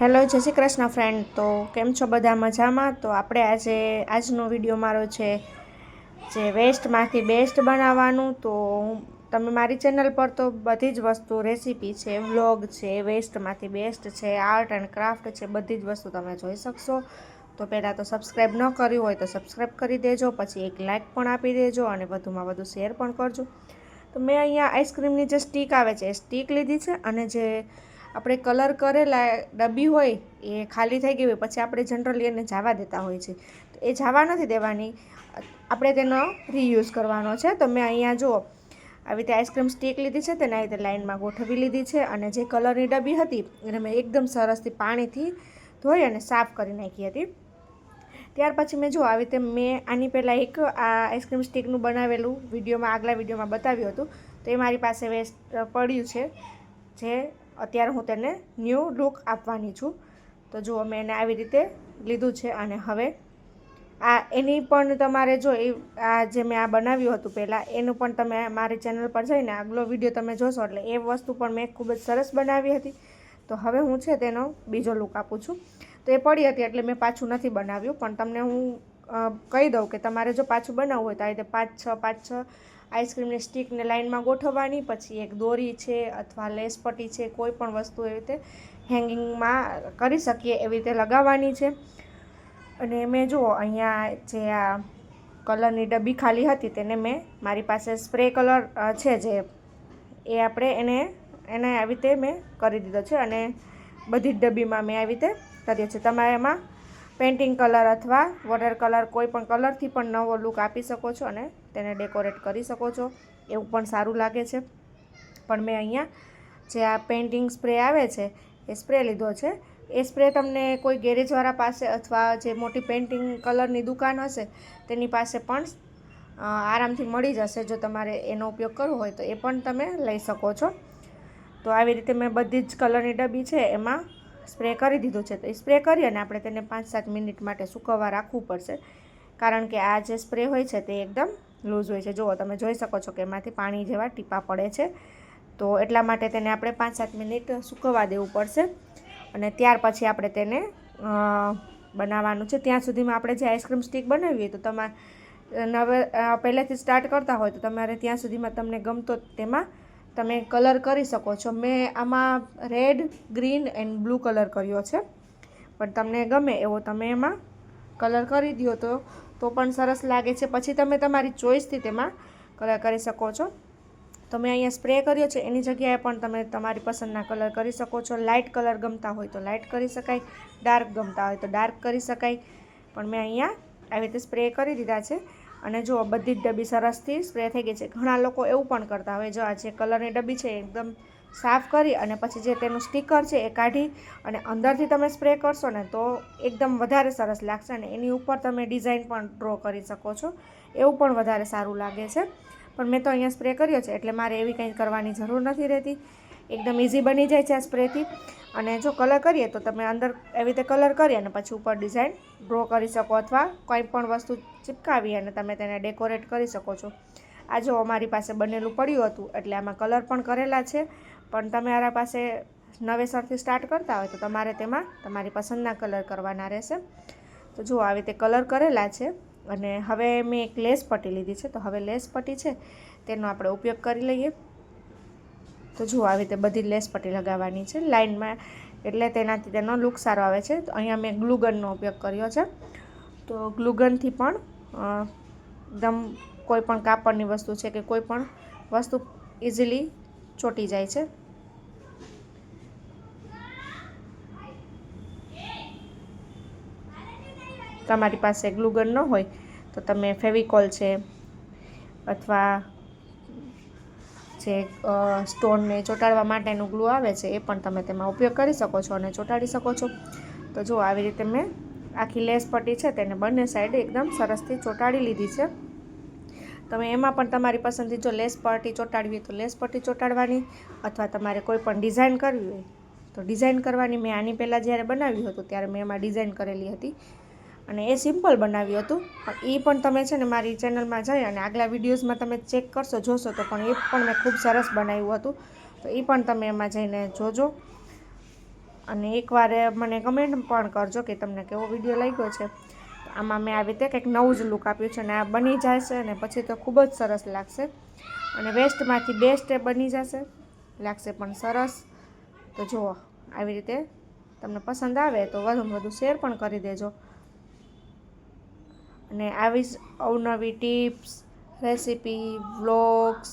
Hello જય Shri Krishna friend. તો કેમ છો બધા મજામાં? તો આપણે આજનો વિડીયો મારો છે જે વેસ્ટમાંથી બેસ્ટ બનાવવાનું. તો તમે મારી ચેનલ પર તો બધી જ વસ્તુ રેસીપી છે, વ્લોગ છે, વેસ્ટમાંથી બેસ્ટ છે, આર્ટ એન્ડ ક્રાફ્ટ છે, બધી જ વસ્તુ તમે જોઈ શકશો. તો પહેલાં તો સબસ્ક્રાઈબ ન કર્યું હોય તો સબસ્ક્રાઈબ કરી દેજો, પછી એક લાઇક પણ આપી દેજો અને વધુમાં વધુ શેર પણ કરજો. તો મેં અહીંયા આઈસ્ક્રીમની જે સ્ટીક આવે છે એ સ્ટીક લીધી છે, અને જે આપણે કલર કરેલા ડબ્બી હોય એ ખાલી થઈ ગઈ હોય પછી આપણે જનરલી એને જવા દેતા હોય છે, તો એ જવા નથી દેવાની, આપણે તેનો રીયુઝ કરવાનો છે. તો મેં અહીંયા જુઓ આવી રીતે આઈસ્ક્રીમ સ્ટીક લીધી છે, તેને આવી રીતે લાઇનમાં ગોઠવી લીધી છે, અને જે કલરની ડબ્બી હતી એને મેં એકદમ સરસથી પાણીથી ધોઈ અને સાફ કરી નાખી હતી. ત્યાર પછી મેં આવી રીતે મેં આની પહેલાં એક આ આઈસ્ક્રીમ સ્ટીકનું બનાવેલું આગલા વિડીયોમાં બતાવ્યું હતું, તો એ મારી પાસે વેસ્ટ પડ્યું છે, જે અત્યારે હું તેને ન્યૂ લુક આપવાની છું. તો જુઓ મેં એને આવી રીતે લીધું છે, અને હવે એની પણ તમારે આ જે મેં આ બનાવ્યું હતું પહેલાં એનું પણ તમે મારી ચેનલ પર જઈને આગલો વિડીયો તમે જોશો એટલે એ વસ્તુ પણ મેં ખૂબ જ સરસ બનાવી હતી. તો હવે હું તેનો બીજો લુક આપું છું. તો એ પડી હતી એટલે મેં પાછું નથી બનાવ્યું, પણ તમને હું કહી દઉં કે તમારે જો પાછું બનાવવું હોય તો આ રીતે પાંચ છ આઈસ્ક્રીમની સ્ટીકને લાઇનમાં ગોઠવવાની, પછી એક દોરી છે અથવા લેસ પટ્ટી છે, કોઈ પણ વસ્તુ એવી રીતે હેંગિંગમાં કરી શકીએ એવી રીતે લગાવવાની છે. અને મેં અહીંયા જે આ કલરની ડબ્બી ખાલી હતી તેને મેં મારી પાસે સ્પ્રે કલર છે જે એ આપણે એને આવી રીતે મેં કરી દીધો છે, અને બધી જ ડબ્બીમાં મેં આવી રીતે કર્યો છે. તમારે એમાં પેઇન્ટિંગ કલર અથવા વોટર કલર કોઈ પણ કલરથી પણ નવો લુક આપી શકો છો અને તેને ડેકોરેટ કરી શકો છો, એવું પણ સારું લાગે છે. પણ મેં અહીંયા જે આ પેઇન્ટિંગ સ્પ્રે આવે છે એ સ્પ્રે લીધો છે. એ સ્પ્રે તમને કોઈ ગેરેજવાળા પાસે અથવા જે મોટી પેઇન્ટિંગ કલરની દુકાન હશે તેની પાસે પણ આરામથી મળી જશે. જો તમારે એનો ઉપયોગ કરવો હોય તો એ પણ તમે લઈ શકો છો. તો આવી રીતે મેં બધી જ કલરની ડબ્બી છે એમાં સ્પ્રે કરી દીધું છે. તો એ સ્પ્રે કરી અને આપણે તેને 5-7 મિનિટ માટે સૂકવવા રાખવું પડશે, કારણ કે આ જે સ્પ્રે હોય છે તે એકદમ લૂઝ હોય છે. જુઓ તમે જોઈ શકો છો કે એમાંથી પાણી જેવા ટીપાં પડે છે, તો એટલા માટે તેને આપણે 5-7 મિનિટ સૂકવવા દેવું પડશે, અને ત્યાર પછી આપણે તેને બનાવવાનું છે. ત્યાં સુધીમાં આપણે જે આઈસ્ક્રીમ સ્ટીક બનાવીએ તો તમારે પહેલેથી સ્ટાર્ટ કરતા હોય તો તમારે ત્યાં સુધીમાં તમને ગમતો તેમાં તમે કલર કરી શકો છો. મેં આમાં red, green and blue colour કર્યો છે, પણ તમને ગમે એવો તમે એમાં કલર કરી દો તો પણ સરસ લાગે છે. પછી તમે તમારી ચોઈસથી તેમાં કલર કરી શકો છો. તો મેં અહીંયા સ્પ્રે કર્યો છે, એની જગ્યાએ પણ તમે તમારી પસંદના કલર કરી શકો છો. લાઇટ કલર ગમતા હોય તો લાઇટ કરી શકાય, ડાર્ક ગમતા હોય તો ડાર્ક કરી શકાય. પણ મેં અહીંયા આવી રીતે સ્પ્રે કરી દીધા છે, અને જુઓ બધી જ ડબ્બી સરસથી સ્પ્રે થઈ ગઈ છે. ઘણા લોકો એવું પણ કરતા હોય, જો આ જે કલરની ડબ્બી છે એકદમ સાફ કરી અને પછી જે તેનું સ્ટીકર છે એ કાઢી અને અંદરથી તમે સ્પ્રે કરશો ને તો એકદમ વધારે સરસ લાગશે, અને એની ઉપર તમે ડિઝાઇન પણ ડ્રો કરી શકો છો, એવું પણ વધારે સારું લાગે છે. પણ મેં તો અહીંયા સ્પ્રે કર્યો છે એટલે મારે એવી કંઈ કરવાની જરૂર નથી રહેતી, એકદમ ઇઝી બની જાય છે આ સ્પ્રેથી. અને જો કલર કરીએ તો તમે અંદર એવી રીતે કલર કરી અને પછી ઉપર ડિઝાઇન ડ્રો કરી શકો, અથવા કોઈ પણ વસ્તુ ચિપકાવી અને તમે તેને ડેકોરેટ કરી શકો છો. આ જો અમારી પાસે બનેલું પડ્યું હતું એટલે આમાં કલર પણ કરેલા છે, પણ તમારા પાસે નવેસરથી સ્ટાર્ટ કરતા હોય તો તમારે તેમાં તમારી પસંદના કલર કરવાના રહેશે. તો જુઓ આવી રીતે કલર કરેલા છે, અને હવે મેં એક લેસ પટ્ટી લીધી છે. તો હવે લેસ પટ્ટી છે તેનો આપણે ઉપયોગ કરી લઈએ. તો જુઓ આવી રીતે બધી લેસ પટ્ટી લગાવવાની છે લાઇનમાં, એટલે તેનાથી તેનો લુક સારો આવે છે. તો અહીંયા મેં ગ્લુગનનો ઉપયોગ કર્યો છે. તો ગ્લુગનથી પણ એકદમ કોઈ પણ કાપડની વસ્તુ છે કે કોઈ પણ વસ્તુ ઇઝીલી ચોંટી જાય છે. તમારી પાસે ગ્લુગન ન હોય તો તમે ફેવિકોલ છે અથવા જે સ્ટોનને ચોંટાડવા માટેનું ગ્લુ આવે છે એ પણ તમે તેમાં ઉપયોગ કરી શકો છો અને ચોંટાડી શકો છો. તો જો આવી રીતે મેં આખી લેસ પટ્ટી છે તેને બંને સાઈડ એકદમ સરસથી ચોંટાડી લીધી છે. તમે એમાં પણ તમારી પસંદથી જો લેસ પટ્ટી ચોંટાડવી હોય તો લેસ પટ્ટી ચોંટાડવાની, અથવા તમારે કોઈ પણ ડિઝાઇન કરવી હોય તો ડિઝાઇન કરવાની. મેં આની પહેલાં જ્યારે બનાવ્યું હતું ત્યારે મેં એમાં ડિઝાઇન કરેલી હતી, અને એ સિમ્પલ બનાવ્યું હતું. પણ એ પણ તમે છે ને મારી ચેનલમાં જઈ અને આગલા વિડીયોઝમાં તમે ચેક કરશો જોશો તો પણ મેં ખૂબ સરસ બનાવ્યું હતું. તો એ પણ તમે એમાં જઈને જોજો. અને એકવાર મને કમેન્ટ પણ કરજો કે તમને કેવો વિડીયો લાગ્યો છે. આમાં મેં આવી રીતે કંઈક નવું જ લુક આપ્યું છે અને આ બની જશે અને પછી તો ખૂબ જ સરસ લાગશે અને વેસ્ટમાંથી બેસ્ટ બની જશે, લાગશે પણ સરસ. તો જુઓ આવી રીતે તમને પસંદ આવે તો વધુમાં વધુ શેર પણ કરી દેજો અને આવી જ અવનવી ટિપ્સ, રેસીપી, વ્લોગ્સ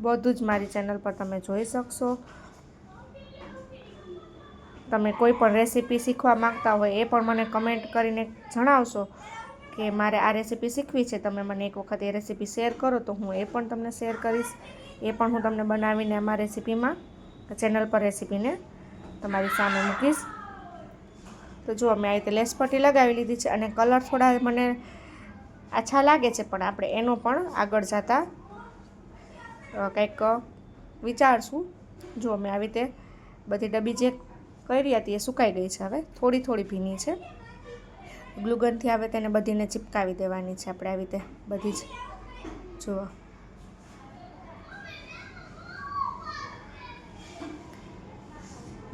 બધું જ મારી ચેનલ પર તમે જોઈ શકશો. તમે કોઈ પણ રેસીપી શીખવા માંગતા હોય એ પણ મને કમેન્ટ કરીને જણાવશો કે મારે આ રેસીપી શીખવી છે, તમે મને એક વખત એ રેસીપી શેર કરો તો હું એ પણ તમને શેર કરીશ. એ પણ હું તમને બનાવીને આમાં રેસીપીમાં ચેનલ પર રેસીપીને તમારી સામે મૂકીશ. તો જુઓ મેં આ રીતે લેસ પટ્ટી લગાવી લીધી છે અને કલર થોડા મને આછા લાગે છે, પણ આપણે એનો પણ આગળ જતાં કંઈક વિચારશું. જુઓ મેં આવી રીતે બધી ડબ્બી જે કરી હતી એ સુકાઈ ગઈ છે, હવે થોડી થોડી ભીની છે. ગ્લુગનથી આવે તેને બધીને ચિપકાવી દેવાની છે આપણે આવી રીતે બધી જ. જુઓ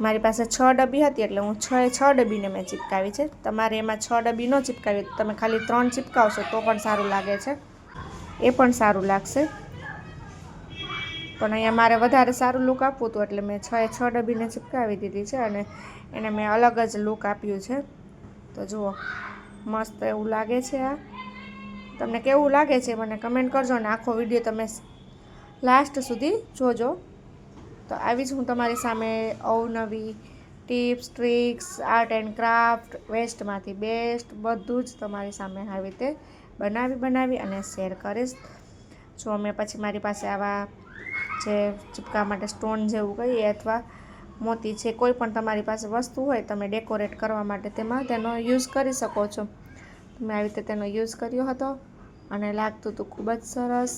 મારી પાસે 6 ડબ્બી હતી એટલે હું 6 ડબ્બીને મેં ચિપકાવી છે. તમારે એમાં 6 ડબ્બી ન ચિપકાવી તો તમે ખાલી 3 ચિપકાવશો તો પણ સારું લાગે છે, એ પણ સારું લાગશે. પણ અહીંયા મારે વધારે સારું લુક આપવું હતું એટલે મેં 6 ડબ્બીને ચિપકાવી દીધી છે અને એને મેં અલગ જ લુક આપ્યું છે. તો જુઓ મસ્ત એવું લાગે છે. આ તમને કેવું લાગે છે મને કમેન્ટ કરજો અને આખો વિડીયો તમે લાસ્ટ સુધી જોજો. તો આવી જ હું તમારી સામે અવનવી tips, tricks, art and craft, વેસ્ટમાંથી બેસ્ટ બધું જ તમારી સામે આવી રીતે બનાવી અને શેર કરીશ. જો મેં પછી મારી પાસે આવા જે ચિપકા માટે સ્ટોન જેવું કહીએ અથવા મોતી છે, કોઈ પણ તમારી પાસે વસ્તુ હોય તમે ડેકોરેટ કરવા માટે તેમાં તેનો યુઝ કરી શકો છો. મેં આવી રીતે તેનો યુઝ કર્યો હતો અને લાગતું હતું ખૂબ જ સરસ.